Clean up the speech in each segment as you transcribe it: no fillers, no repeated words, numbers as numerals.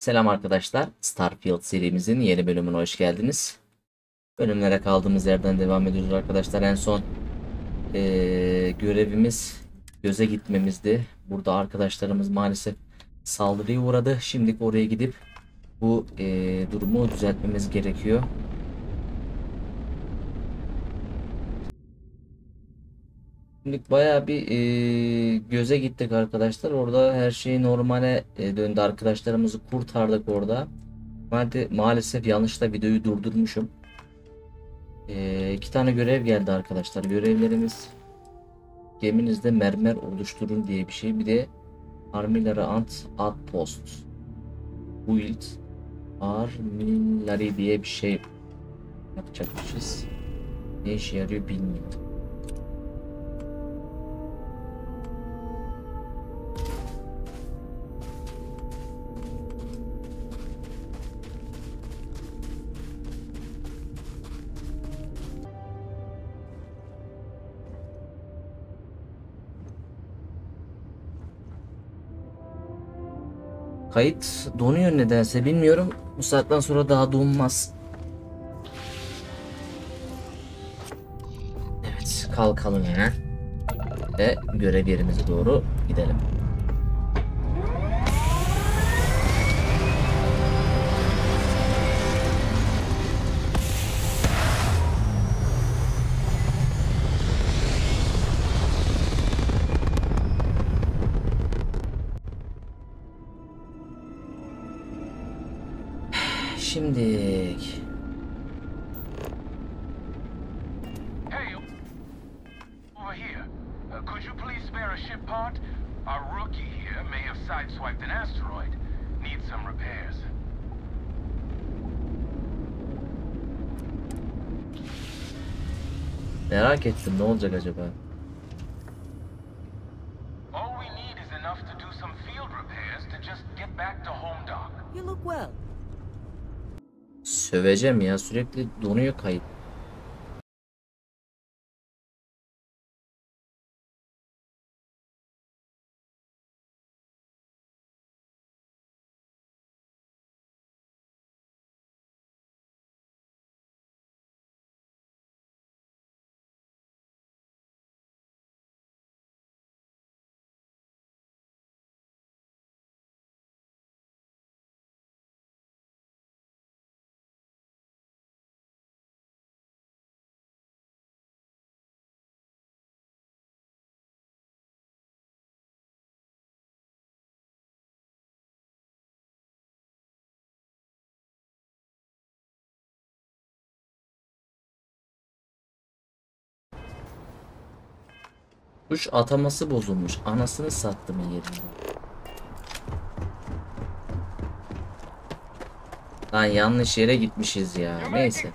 Selam arkadaşlar. Starfield serimizin yeni bölümüne hoş geldiniz. Bölümlere kaldığımız yerden devam ediyoruz arkadaşlar. En son görevimiz göze gitmemizdi. Burada arkadaşlarımız maalesef saldırıya uğradı. Şimdi oraya gidip bu durumu düzeltmemiz gerekiyor. Şimdi bayağı bir göze gittik arkadaşlar. Orada her şey normale döndü. Arkadaşlarımızı kurtardık orada. Maalesef yanlışla videoyu durdurmuşum. 2 tane görev geldi arkadaşlar. Görevlerimiz geminizde mermer oluşturun diye bir şey. Bir de Armillary Ant Outpost Build Armillary diye bir şey yapacakmışız. Ne işe yarıyor bilmiyorum. Kayıt donuyor nedense bilmiyorum. Bu saatten sonra daha donmaz. Evet, kalkalım hemen. Ve görev yerimize doğru gidelim. Şimdi Hey, over here. Could you please spare a ship part? Our rookie here may have sideswiped an asteroid. Needs some repairs. merak ettim ne olacak acaba? All we need is enough to do some field repairs to just get back to home dock. You look well. Söveceğim ya, sürekli donuyor kayıt. Kuş ataması bozulmuş. Anasını sattım yerine. Lan yanlış yere gitmişiz ya. Neyse.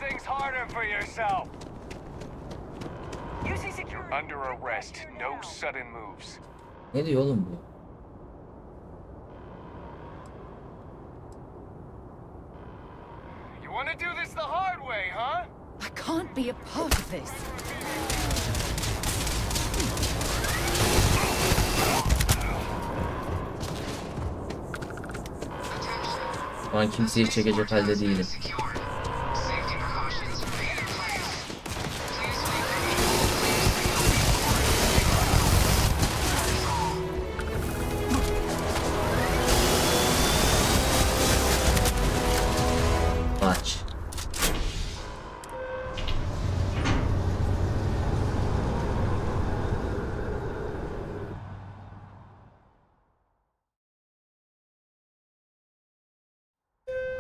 Under arrest, no sudden moves. Ne diyor oğlum bu? You want to do this the hard way, huh? I can't be a part of this. Şu an kimseyi çekecek halde değilim. Aç.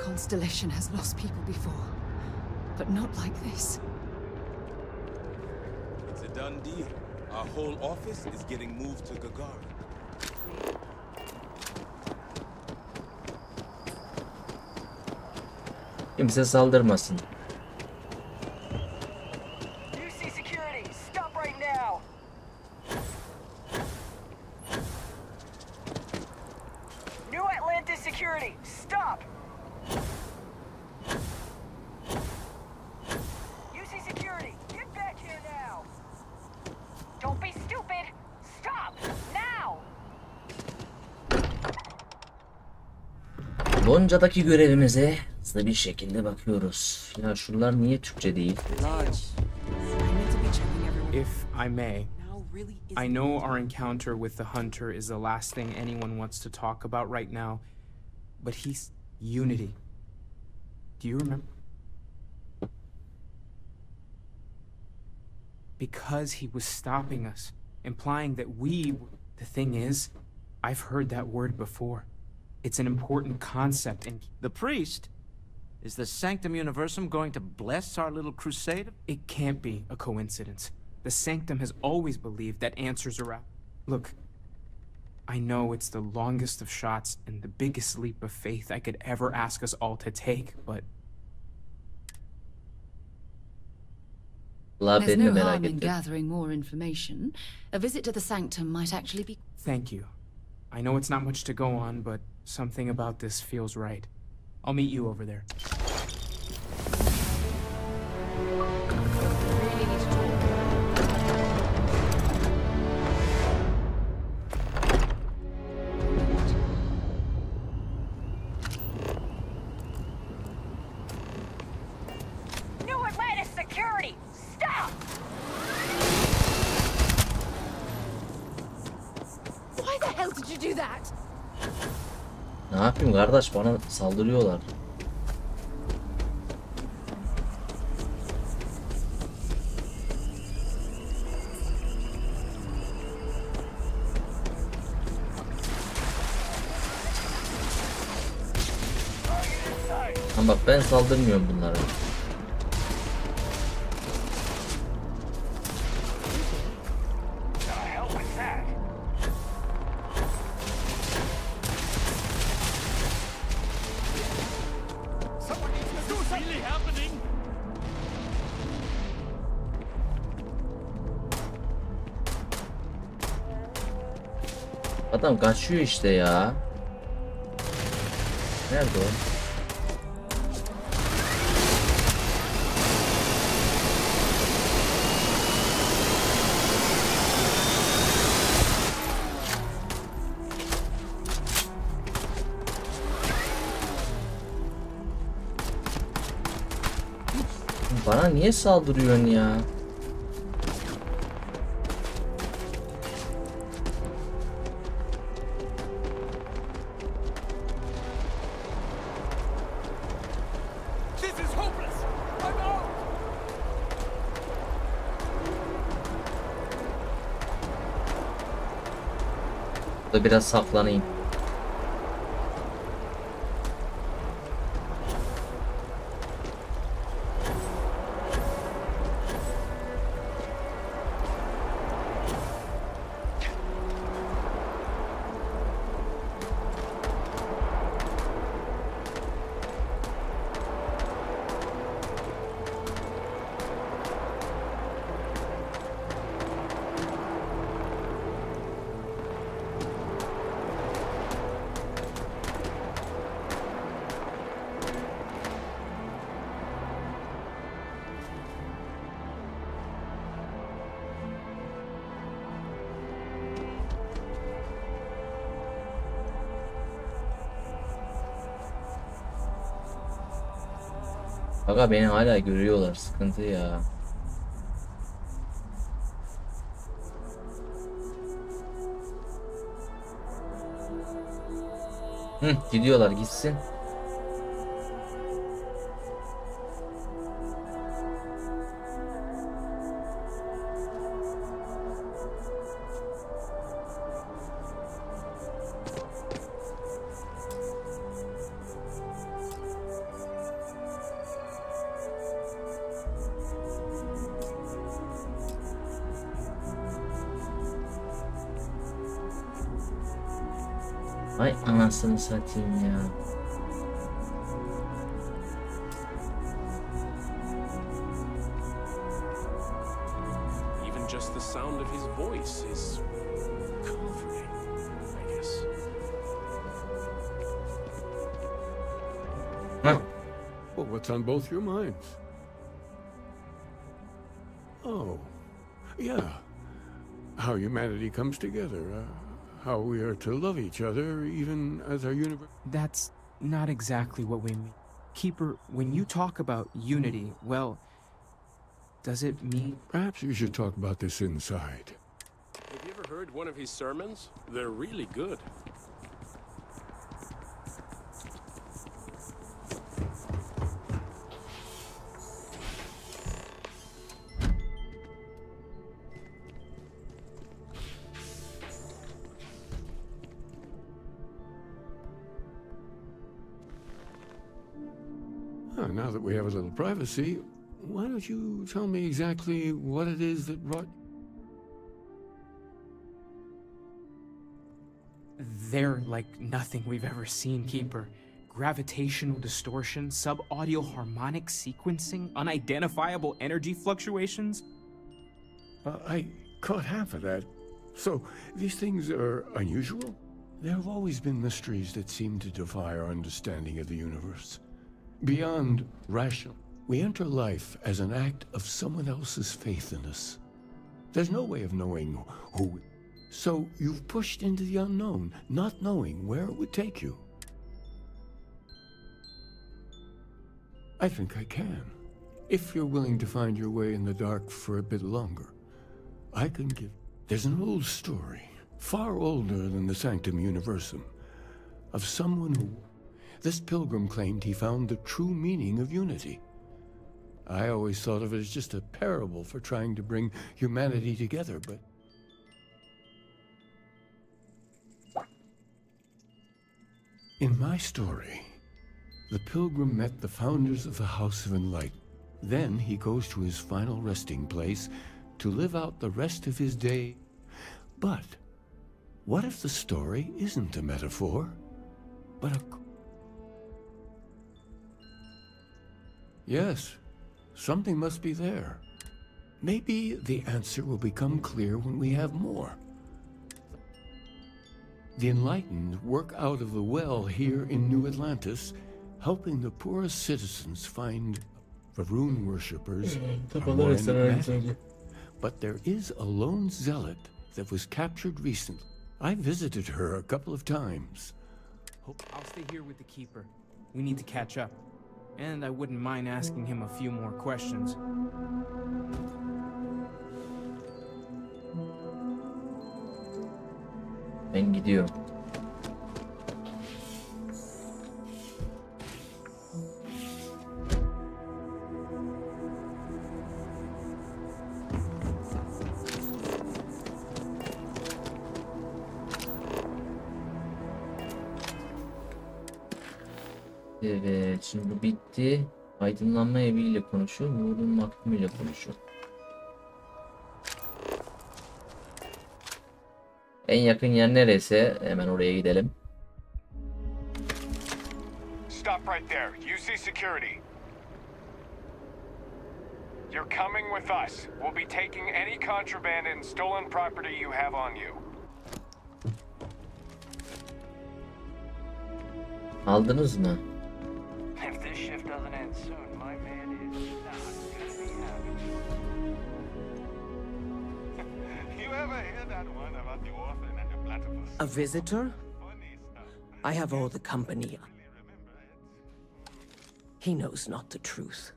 Constellation has lost people before, but not like this. It's a done deal. Our whole office is getting moved to Gagarin. Kimse saldırmasın. UC security, stop right now. New Atlantis security, stop. UC security, get back here now. Don't be stupid. Stop now. Lonca'daki görevimize hızlı bir şekilde bakıyoruz. Ya şunlar niye Türkçe değil? If I may, I know our encounter with the hunter is the last thing anyone wants to talk about right now, but he's Unity. Do you remember? Because he was stopping us, implying that we... The thing is, I've heard that word before. It's an important concept in... The priest? Is the Sanctum Universum going to bless our little crusade? It can't be a coincidence. The Sanctum has always believed that answers are out. Look, I know it's the longest of shots and the biggest leap of faith I could ever ask us all to take, but... There's no harm in gathering more information. A visit to the Sanctum might actually be... Thank you. I know it's not much to go on, but something about this feels right. I'll meet you over there. Really need to talk. New Atlantis security! Stop! Why the hell did you do that? Ne yapayım kardeş, bana saldırıyorlar. Ama bak ben saldırmıyorum bunlara. Adam kaçıyor işte ya. Nerede o? Bana niye saldırıyorsun ya? Burada biraz saklanayım. Aga beni hala görüyorlar, sıkıntı ya. Gidiyorlar, gitsin. Ay anasını satayım ya. Even just the sound of his voice is comforting, I guess. Well, what's on both your minds? Oh, yeah. How humanity comes together. How we are to love each other even as our universe... That's not exactly what we mean. Keeper, when you talk about unity, well, does it mean... Perhaps you should talk about this inside. Have you ever heard one of his sermons? They're really good. Now that we have a little privacy, why don't you tell me exactly what it is that brought... They're like nothing we've ever seen, Keeper. Gravitational distortion, sub-audio harmonic sequencing, unidentifiable energy fluctuations. I caught half of that. So, these things are unusual? There have always been mysteries that seem to defy our understanding of the universe. Beyond rational, we enter life as an act of someone else's faith in us. There's no way of knowing who... So you've pushed into the unknown, not knowing where it would take you. I think I can. If you're willing to find your way in the dark for a bit longer, I can give... There's an old story, far older than the Sanctum Universum, of someone who... This pilgrim claimed he found the true meaning of unity. I always thought of it as just a parable for trying to bring humanity together, but... In my story, the pilgrim met the founders of the House of Enlightenment. Then he goes to his final resting place to live out the rest of his day. But what if the story isn't a metaphor, but a... Yes, something must be there. Maybe the answer will become clear when we have more. The enlightened work out of the well here in New Atlantis, helping the poorest citizens find the rune worshippers are more enigmatic. But there is a lone zealot that was captured recently. I visited her a couple of times. I'll stay here with the Keeper. We need to catch up. And I wouldn't mind asking him a few more questions. Ben gidiyorum. Evet, şimdi bu bitti. Aydınlanma eviyle konuşuyor. Nur'un maktumiyle konuşuyor. En yakın yer neresi? Hemen oraya gidelim. Stop right there. UC security. You're coming with us. We'll be taking any contraband and stolen property you have on you. Aldınız mı? If this shift doesn't end soon, my man is not gonna be happy. You ever hear that one about the orphan and the platypus? A visitor? I have all the company. He knows not the truth.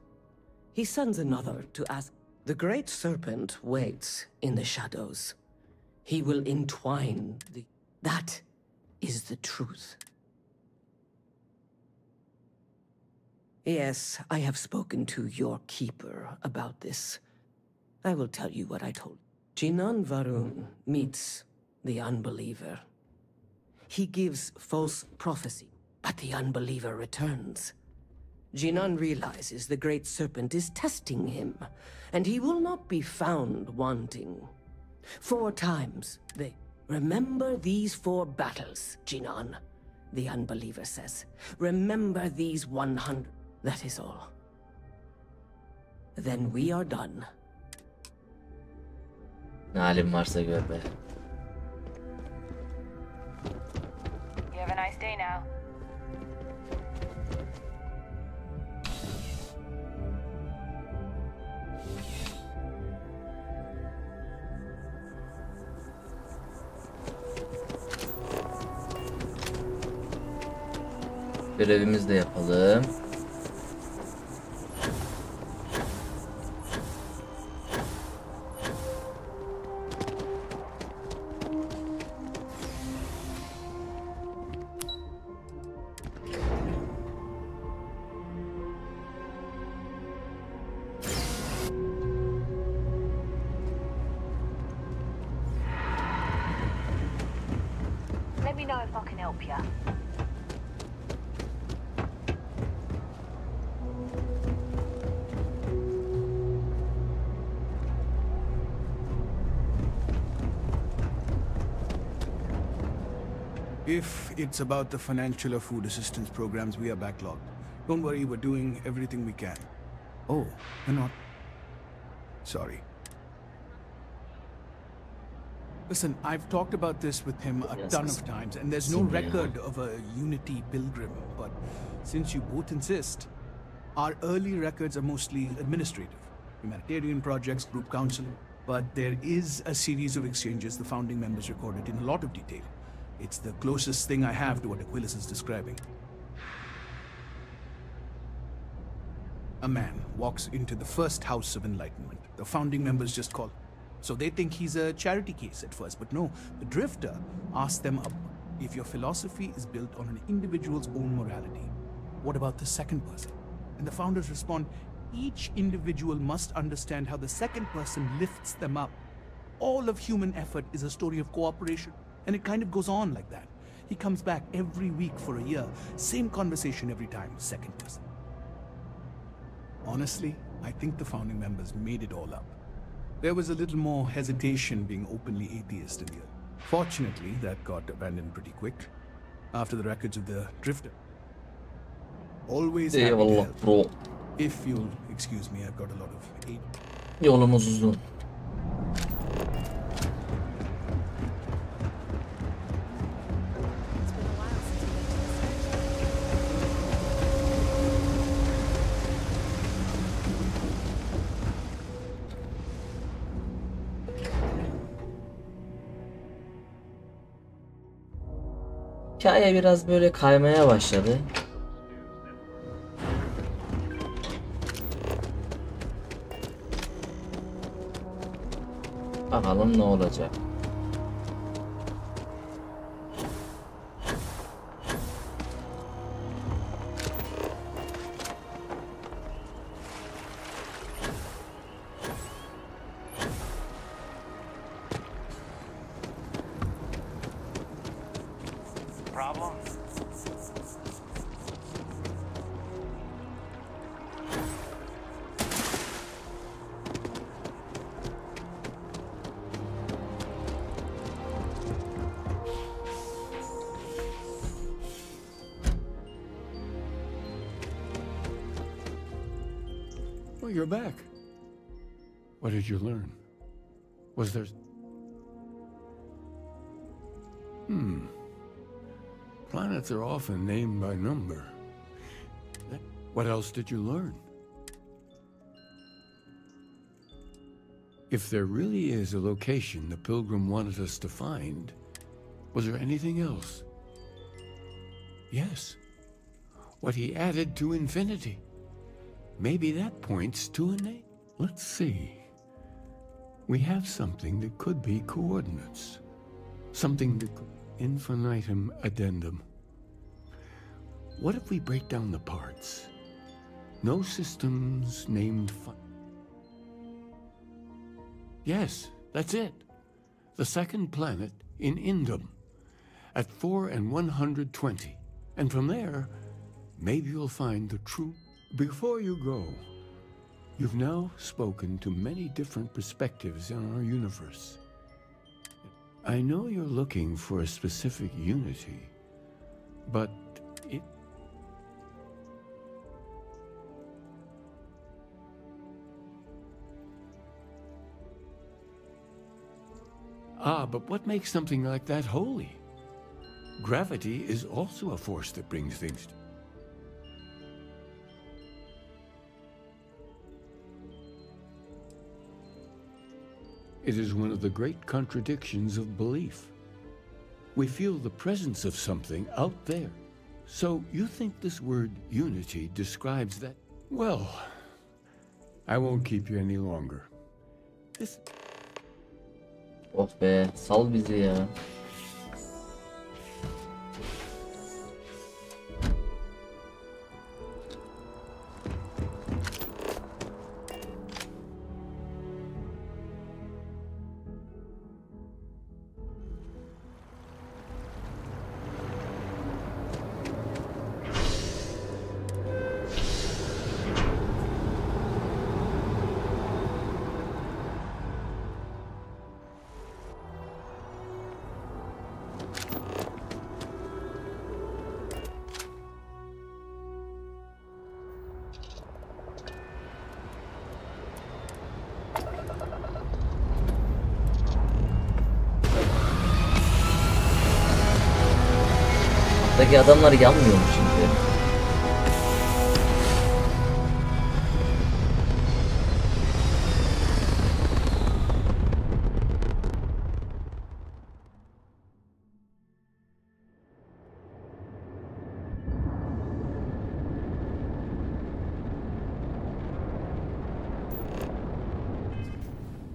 He sends another to ask. The great serpent waits in the shadows. He will entwine the... That is the truth. Yes, I have spoken to your keeper about this. I will tell you what I told. Jinan Varun meets the unbeliever. He gives false prophecy, but the unbeliever returns. Jinan realizes the great serpent is testing him, and he will not be found wanting. 4 times they... Remember these 4 battles, Jinan, the unbeliever says. Remember these 100... That is all. Then we are done. Ne halin varsa gör be. You have a nice day now. Görevimizi de yapalım. Let me know if I can help you. If it's about the financial or food assistance programs, we are backlogged. Don't worry, we're doing everything we can. Oh, you're not... Sorry. Listen, I've talked about this with him a ton of times, and there's no record of a Unity pilgrim, but since you both insist, our early records are mostly administrative. Humanitarian projects, group counseling, but there is a series of exchanges the founding members recorded in a lot of detail. It's the closest thing I have to what Aquilus is describing. A man walks into the first house of enlightenment. The founding members just call. So they think he's a charity case at first, but no. The drifter asks them if your philosophy is built on an individual's own morality. What about the second person? And the founders respond, each individual must understand how the second person lifts them up. All of human effort is a story of cooperation. And it kind of goes on like that. He comes back every week for a year. Same conversation every time, second person. Honestly, I think the founding members made it all up. There was a little more hesitation being openly atheist in the early. Fortunately, that got abandoned pretty quick. After the records of the drifter. Always happy to help. Bro. If you'll excuse me, I've got a lot of aid. Yolumuz uzun. Hikaye biraz böyle kaymaya başladı. Bakalım ne olacak. Problem? Oh, you're back. What did you learn? Was there... Planets are often named by number. What else did you learn? If there really is a location the Pilgrim wanted us to find, was there anything else? Yes. What he added to infinity. Maybe that points to a name. Let's see. We have something that could be coordinates. Something that could... Infinitum addendum. What if we break down the parts? No systems named Yes, that's it. The second planet in Indum at 4 and 120. And from there, maybe you'll find the true... Before you go, you've now spoken to many different perspectives in our universe. I know you're looking for a specific unity, but it... but what makes something like that holy? Gravity is also a force that brings things to... It is one of the great contradictions of belief. We feel the presence of something out there, So you think this word unity describes that? Well, I won't keep you any longer. This... Oh be, sal bizi ya. Buradaki adamlar yanmıyor mu şimdi?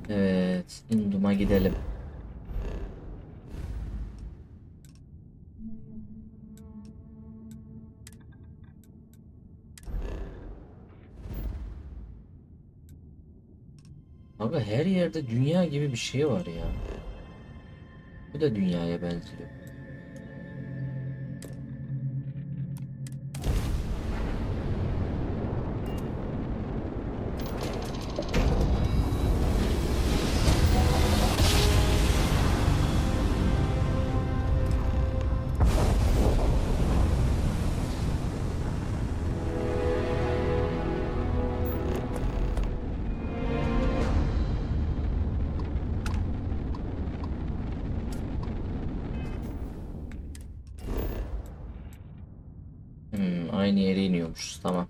Evet, Indum'a gidelim. Abi her yerde dünya gibi bir şey var ya. Bu da dünyaya benziyor. Aynı yere iniyormuşuz, tamam.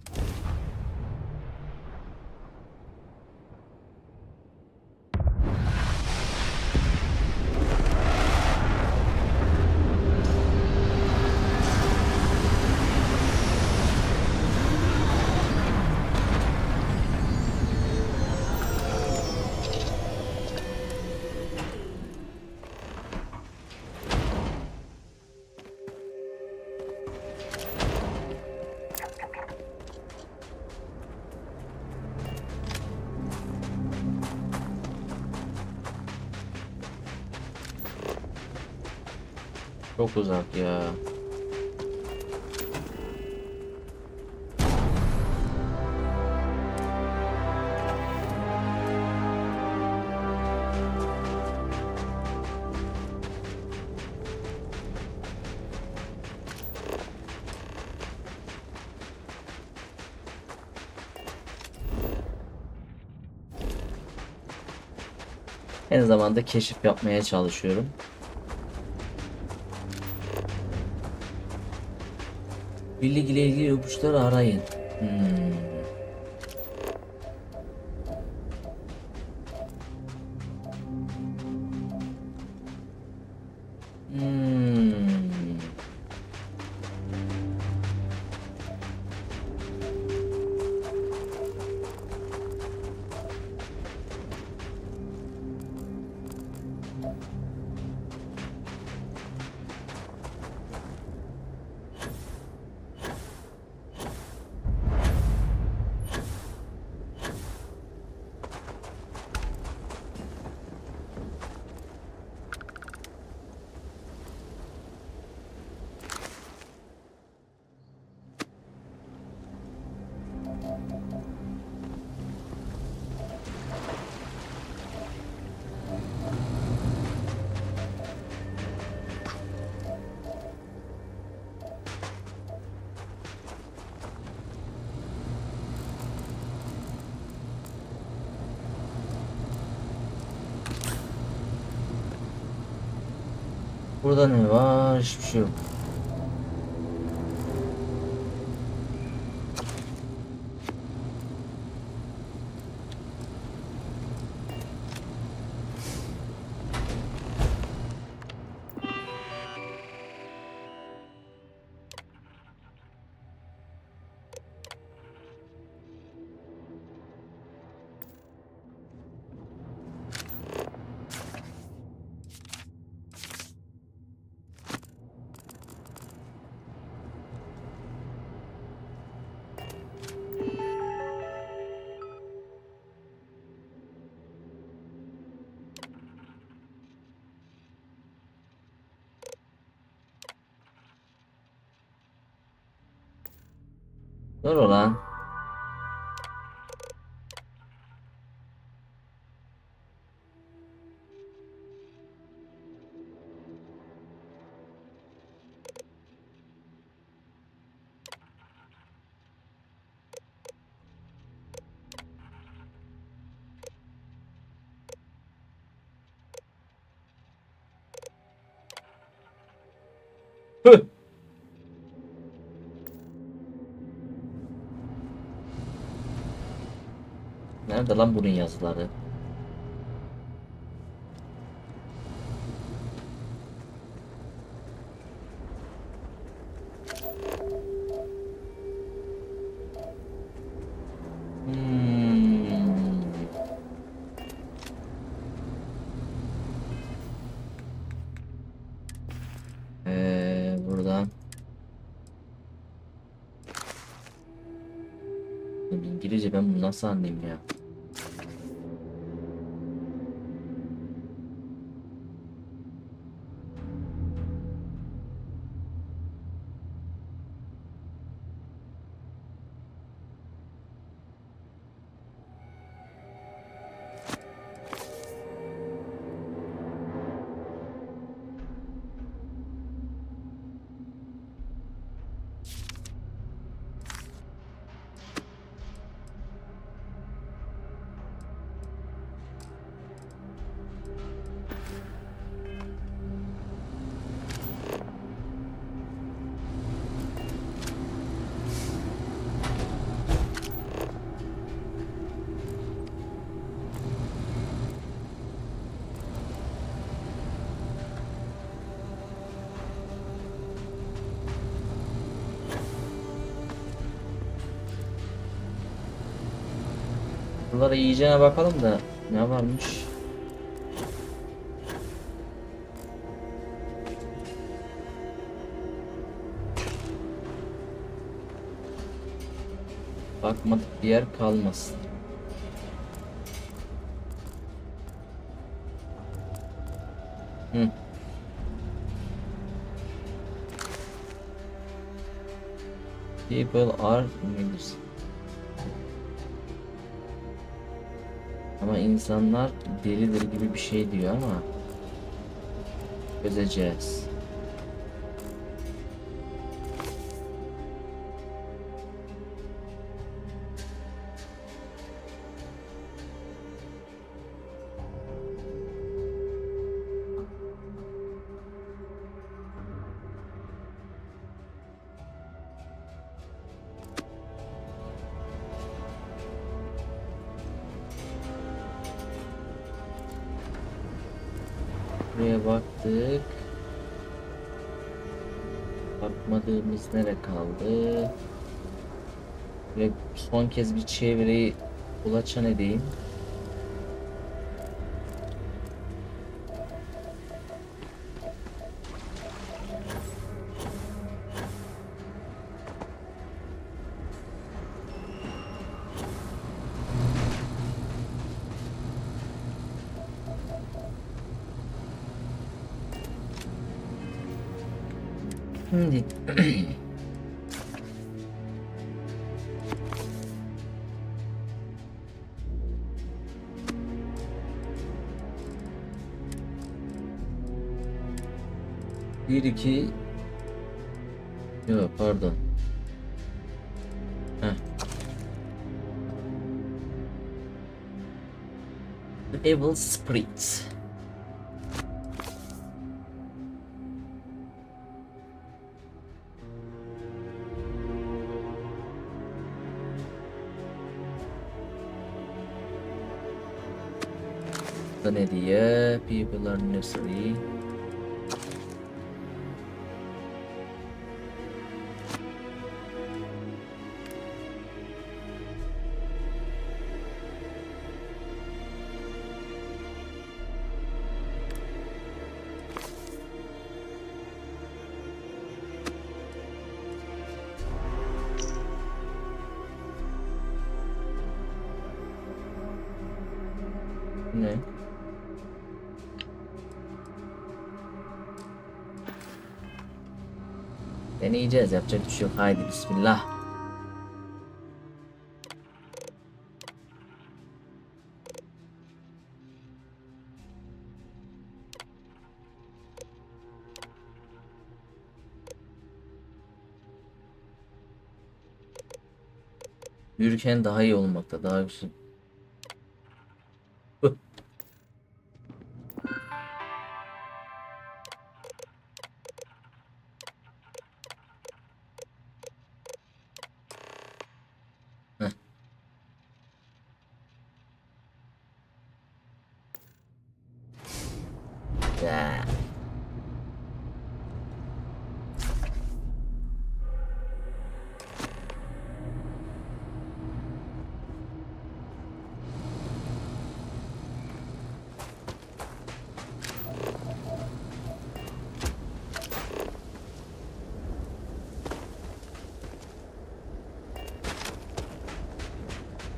Çok uzak ya. Aynı zamanda keşif yapmaya çalışıyorum. Birlik ile ilgili ipuçları arayın. Burada ne var? Hiçbir şey yok. Dur ulan. Hı. Nerede lan bunun yazıları? Hmm. Buradan. İngilizce ben bunu nasıl anlayayım ya? Buralara yiyeceğine bakalım da ne varmış? Bakmadık bir yer kalmasın. Hı. People are winners. Ama insanlar delidir gibi bir şey diyor ama çözeceğiz. Buraya baktık. Bakmadığımız nere kaldı? Ve son kez bir çevreyi kulaçan edeyim. Şimdi bir iki yok pardon. Heh. The Evil Spirits. Ne diye? People are necessary. Ne? Deneyeceğiz, yapacak bir şey yok. Haydi bismillah. Yürürken daha iyi olmakta, daha güzel. Heh. Ya.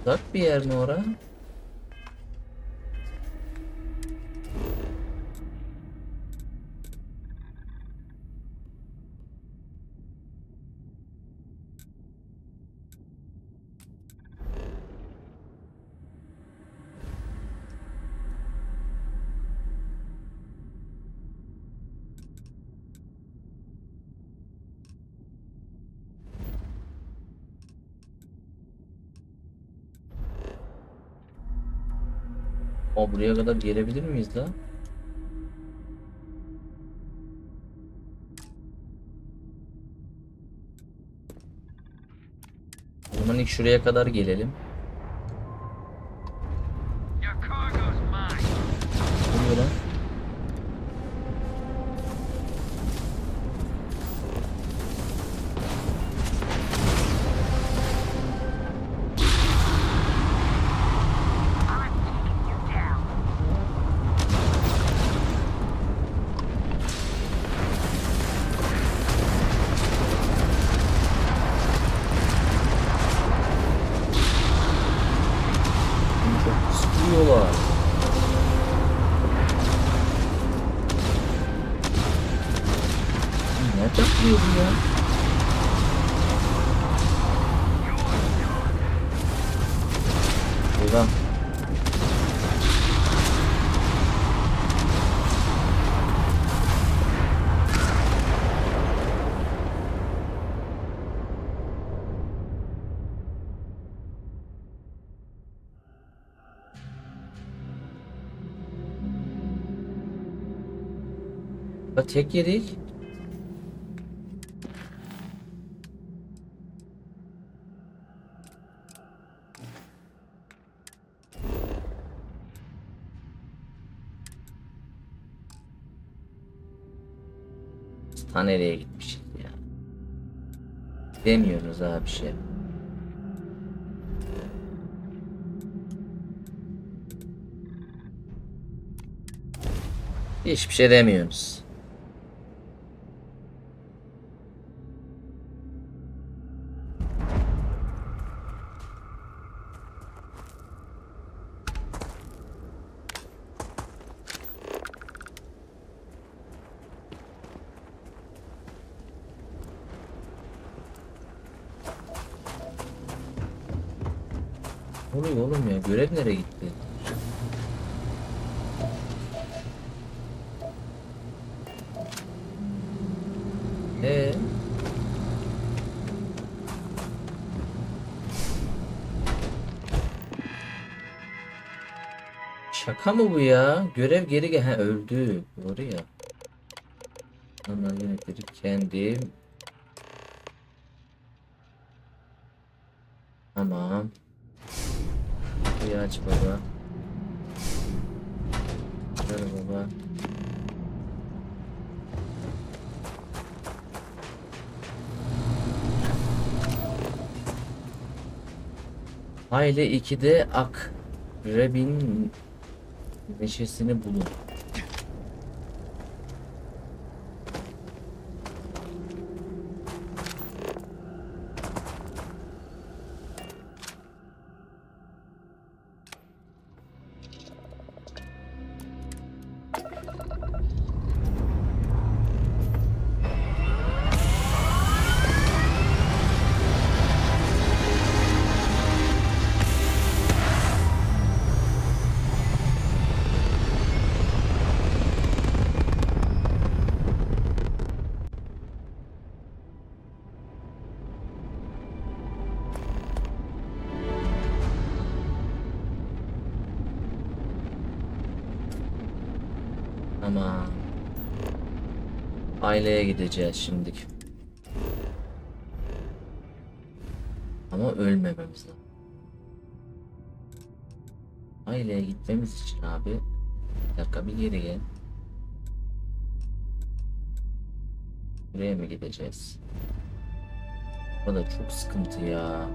Uzak bir yer mi ora? O buraya kadar gelebilir miyiz da? O zaman ilk şuraya kadar gelelim. Ne oluyor lan? Sıkıyorlar. Nereden vuruyor bu ya? Eyvah. Tek yedik. Ta nereye gitmişiz ya? Demiyoruz abi bir şey. Hiçbir şey demiyoruz. Ne oluyor oğlum ya? Görev nereye gitti? Şaka mı bu ya? Görev geri gel. Öldü. Doğru ya. Ana yönetleri kendim. Tamam. Bir aç baba. Ver baba. Hayli 2'de Akrebin neşesini bulun. Ama aileye gideceğiz şimdilik. Ama ölmememiz lazım. Aileye gitmemiz için abi. Bir dakika, bir geri gel. Buraya mı gideceğiz? Bu da çok sıkıntı ya.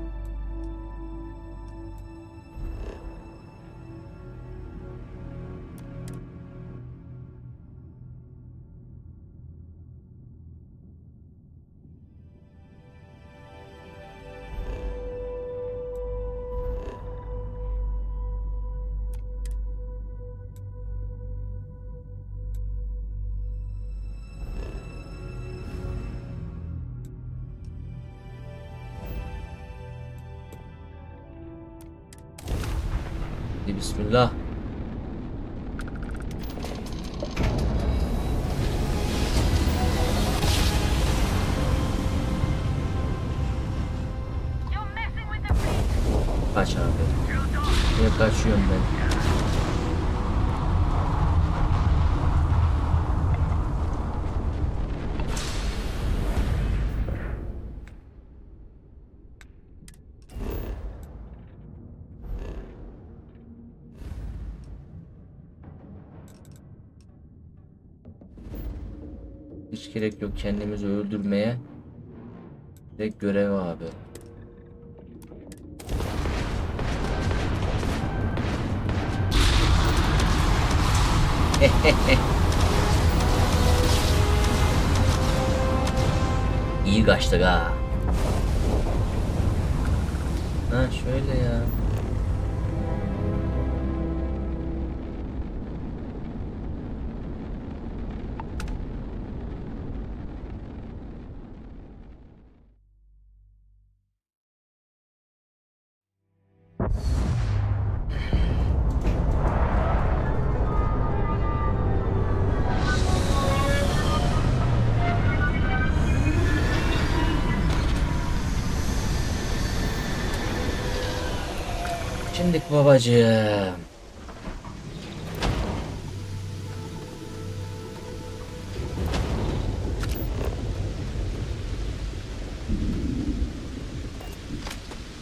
Bismillah. Kaç abi. Niye kaçıyorum ben? Hiç gerek yok kendimizi öldürmeye. Direkt görev abi. İyi kaçtık ha. Ha şöyle ya. Şimdilik babacığım.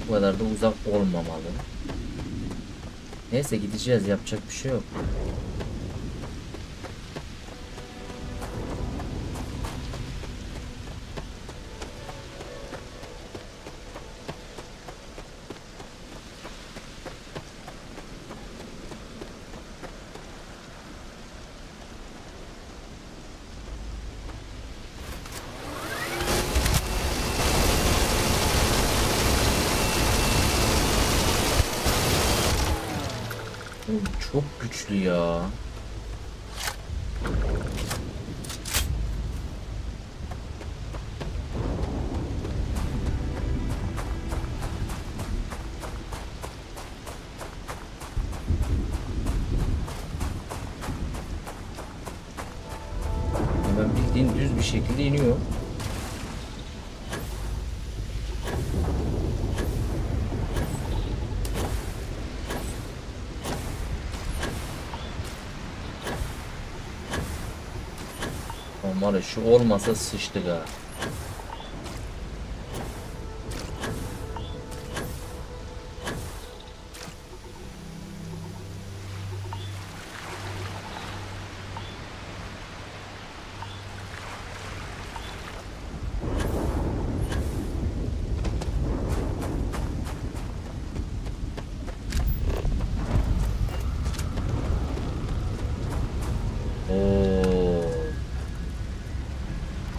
Bu kadar da uzak olmamalı. Neyse gideceğiz, yapacak bir şey yok. Çok güçlü ya. Ben bildiğin düz bir şekilde iniyor. Ama şu olmasa sıçtık ha.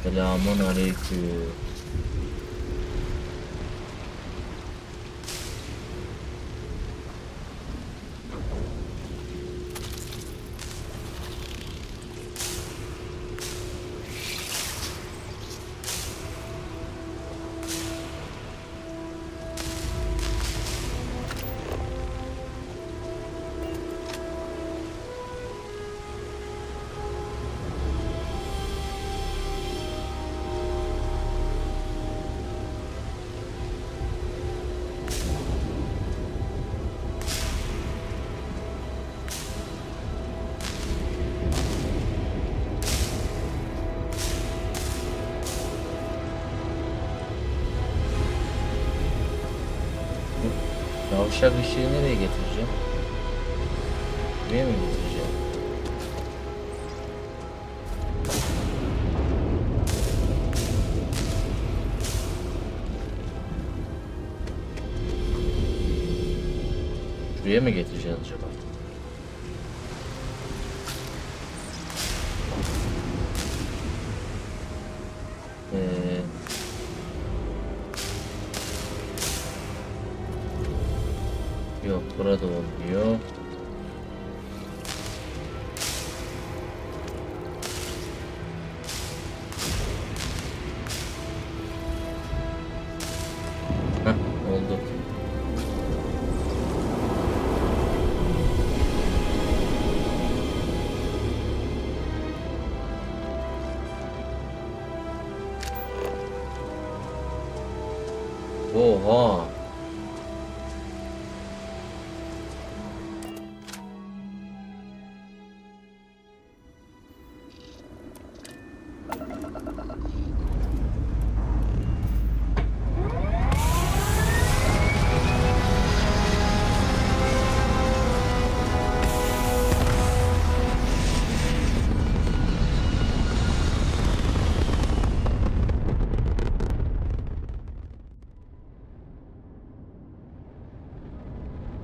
Selamun aleyküm. Yavşak ışığı nereye getireceğim? Buraya mı getireceğim? Şuraya mı getireceğiz acaba? Yok, burada olmuyor. Heh, oldu. Oha.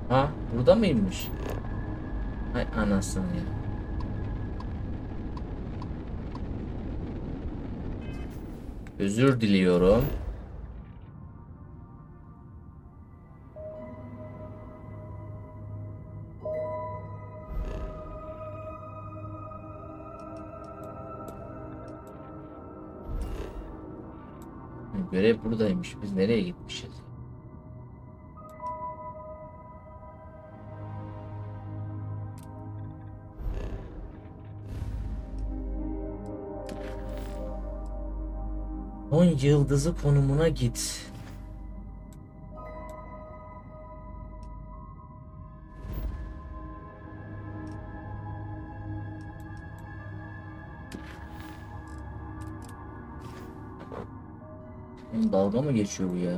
Ha, burada mıymış? Hay anasını ya. Özür diliyorum. Görev buradaymış. Biz nereye gitmişiz? On yıldızı konumuna git. Dalga mı geçiyor bu ya?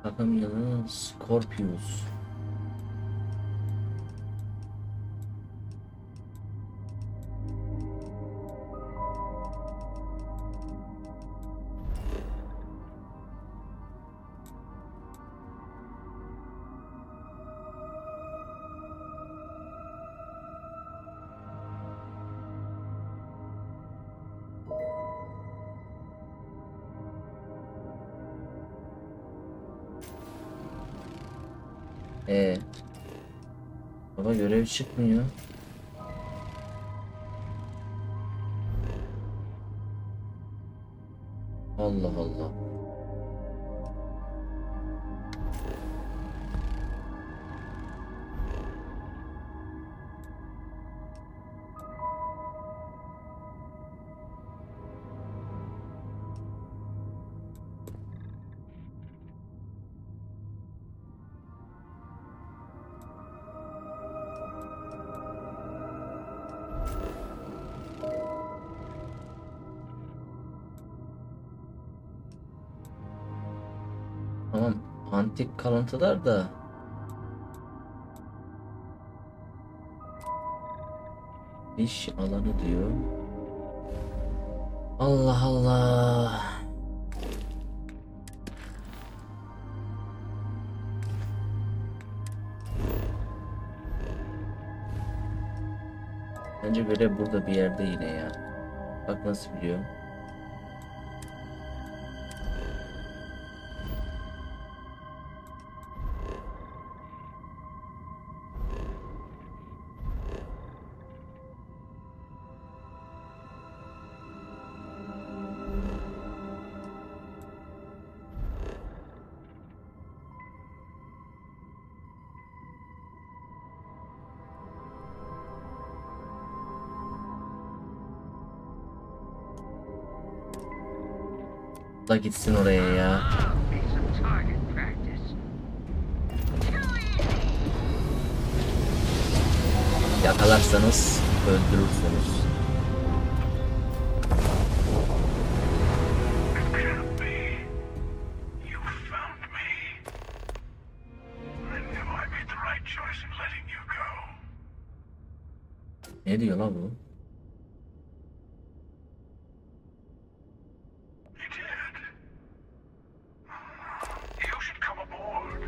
Takım yılı Scorpius. Baba görev çıkmıyor. Allah Allah. Tamam, antik kalıntılar da iş alanı diyor. Allah Allah. Bence böyle burada bir yerde yine ya. Bak nasıl biliyor. Da gitsin oraya ya. Yakalarsanız öldürürsünüz. Ne diyor lan bu? You should come aboard.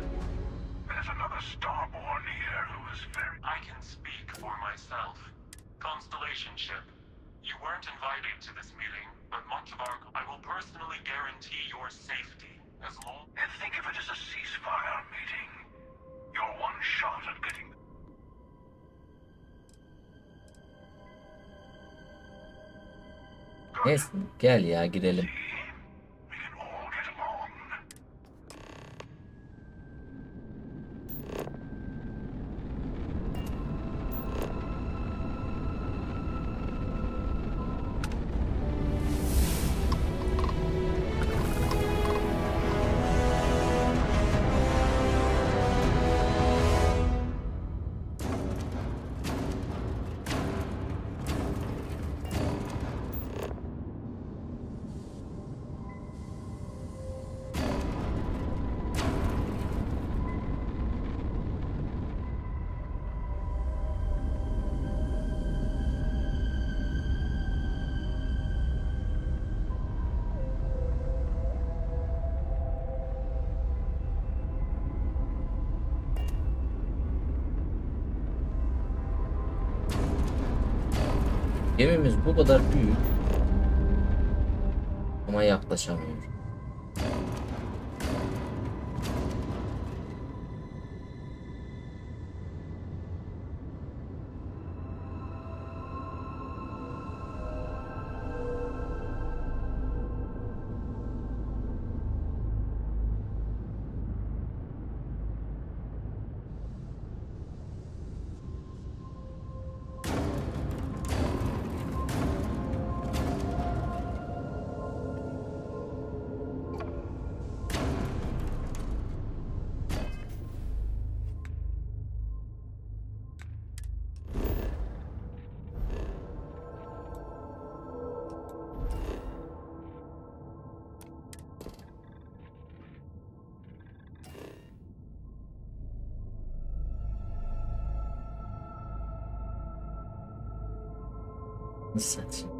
There's another Starborn here who is very... I can speak for myself. Constellation ship. You weren't invited to this meeting, but much of our... I will personally guarantee your safety as long... And think of it as a ceasefire meeting. You're one shot at getting... Neyse gel ya girelim. We can all get along. Gemimiz bu kadar büyük ama yaklaşamıyor. Satayım.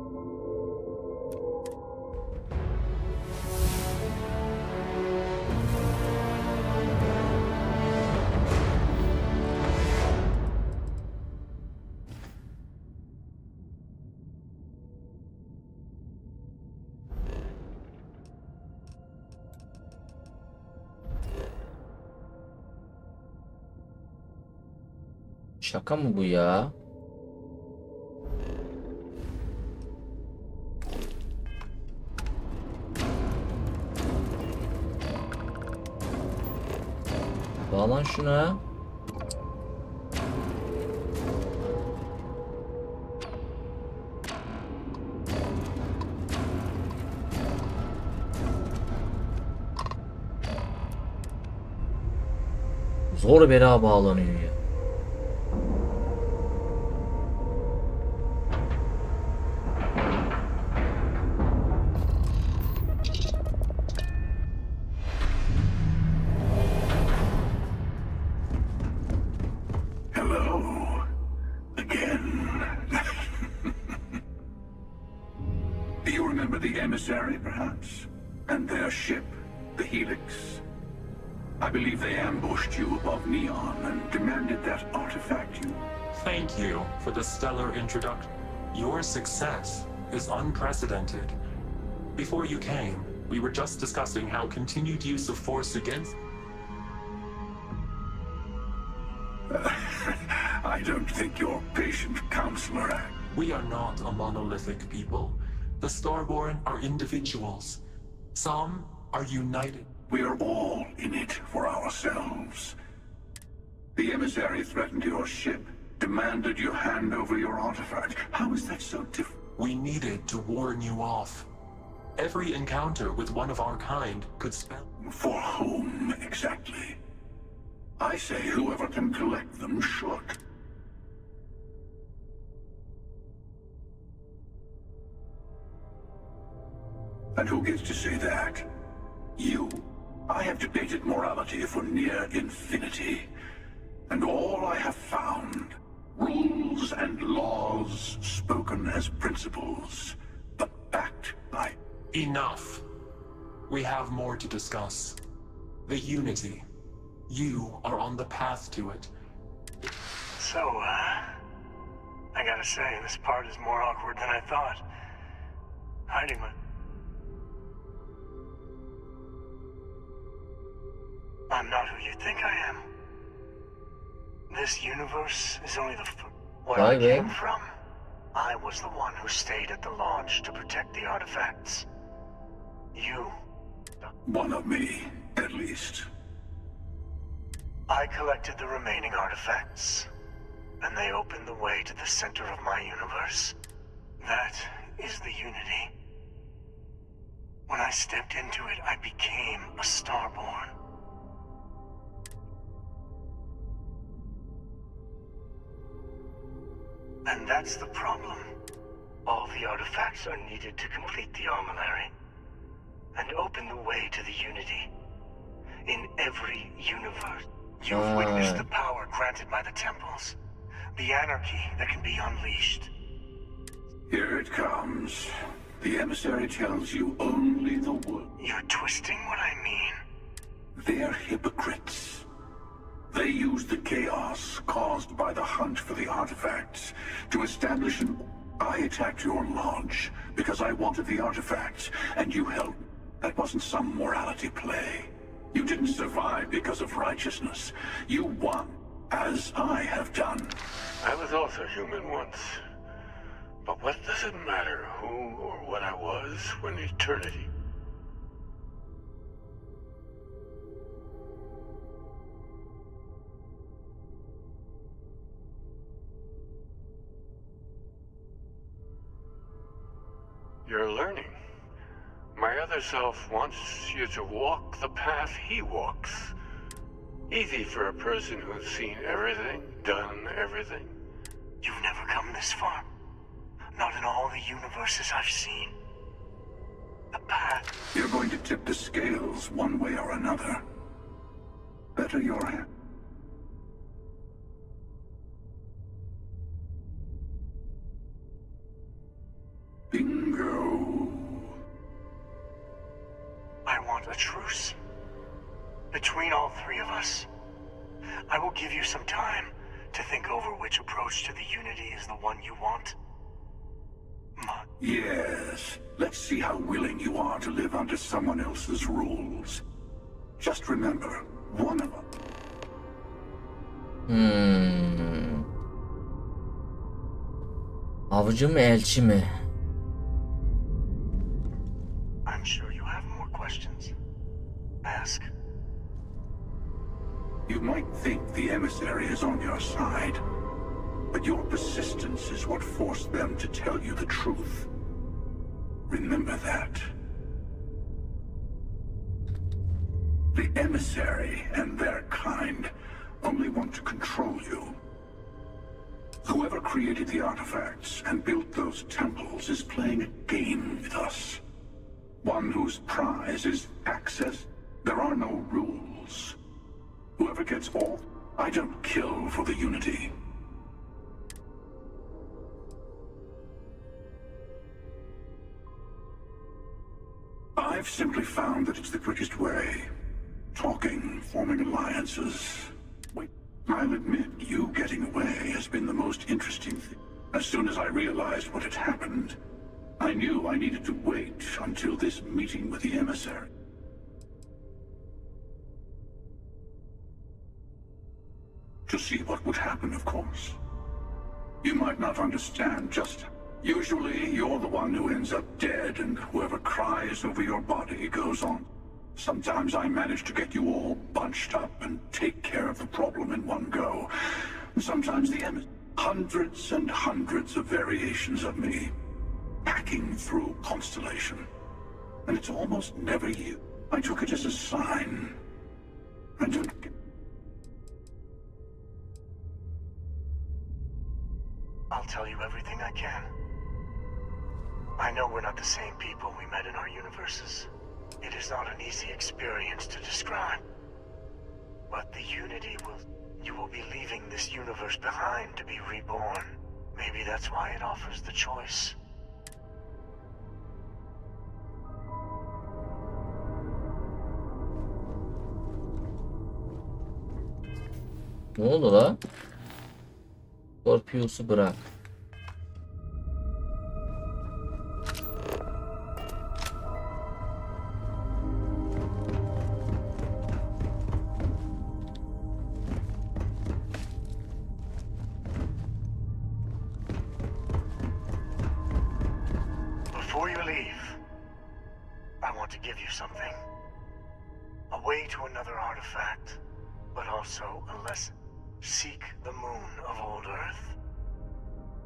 Şaka mı bu ya? Bağlan şuna. Zor bela bağlanıyor ya. Perhaps, and their ship, the Helix. I believe they ambushed you above Neon and demanded that artifact you... Thank you for the stellar introduction. Your success is unprecedented. Before you came, we were just discussing how continued use of force against... I don't think your patient counselor... We are not a monolithic people. The Starborn are individuals. Some are united. We are all in it for ourselves. The emissary threatened your ship, demanded you hand over your artifact. How is that so different? We needed to warn you off. Every encounter with one of our kind could spell... For whom, exactly? I say whoever can collect them should. And who gets to say that? You. I have debated morality for near infinity. And all I have found, rules rules and laws spoken as principles, but backed by... Enough. We have more to discuss. The Unity. You are on the path to it. So, I gotta say, this part is more awkward than I thought. Hiding my... I'm not who you think I am. This universe is only where I came from. I was the one who stayed at the lodge to protect the artifacts. You... One of me, at least. I collected the remaining artifacts, and they opened the way to the center of my universe. That is the Unity. When I stepped into it, I became a Starborn. And that's the problem. All the artifacts are needed to complete the armillary and open the way to the Unity. In every universe, you've witnessed the power granted by the temples, the anarchy that can be unleashed. Here it comes. The emissary tells you only the word. You're twisting what I mean. They're hypocrites. They use the chaos caused by the hunt for the artifacts to establish an... I attacked your lodge because I wanted the artifacts, and you helped. That wasn't some morality play. You didn't survive because of righteousness. You won, as I have done. I was also human once. But what does it matter who or what I was when eternity... You're learning. My other self wants you to walk the path he walks. Easy for a person who's seen everything, done everything. You've never come this far. Not in all the universes I've seen. The path... You're going to tip the scales one way or another. Better your hand. Bingo. I want a truce. Between all three of us. I will give you some time to think over which approach to the Unity is the one you want. Yes. Let's see how willing you are to live under someone else's rules. Just remember, one of them. Avcı mı elçi mi? I'm sure you have more questions. Ask. You might think the emissary is on your side, but your persistence is what forced them to tell you the truth. Remember that. The emissary and their kind only want to control you. Whoever created the artifacts and built those temples is playing a game with us. One whose prize is access. There are no rules. Whoever gets all, I don't kill for the Unity. I've simply found that it's the quickest way. Talking, forming alliances. Wait, I'll admit, you getting away has been the most interesting thing. As soon as I realized what had happened, I knew I needed to wait until this meeting with the emissary. To see what would happen, of course. You might not understand just... Usually, you're the one who ends up dead, and whoever cries over your body goes on. Sometimes I manage to get you all bunched up and take care of the problem in one go. And sometimes the hundreds and hundreds of variations of me, hacking through Constellation. And it's almost never you. I took it as a sign. I don't... I'll tell you everything I can. I know we're not the same people we met in our universes. It is not an easy experience to describe. But the Unity will... You will be leaving this universe behind to be reborn. Maybe that's why it offers the choice. Ne oldu la? Scorpius'u bırak. Before you leave, I want to give you something. A way to another artifact, but also a lesson. Seek the moon of old Earth.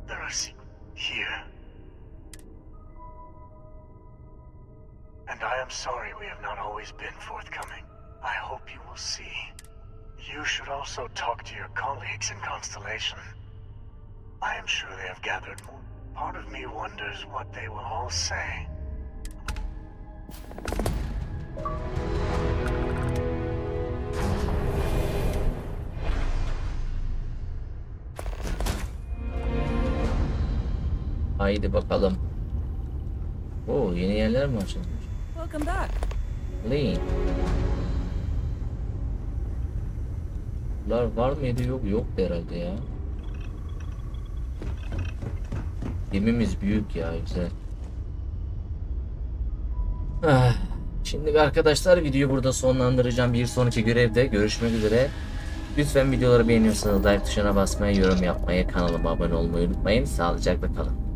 There are secrets here. And I am sorry we have not always been forthcoming. I hope you will see. You should also talk to your colleagues in Constellation. I am sure they have gathered more. Part of me wonders what they will all say. Haydi bakalım. Oo, yeni yerler mi açılmış? Welcome back. Lean. Bunlar var mıydı? Yok herhalde ya. Gemimiz büyük ya, güzel. Şimdi arkadaşlar videoyu burada sonlandıracağım. Bir sonraki görevde görüşmek üzere. Lütfen videoları beğeniyorsanız like tuşuna basmayı, yorum yapmayı, kanalıma abone olmayı unutmayın. Sağlıcakla kalın.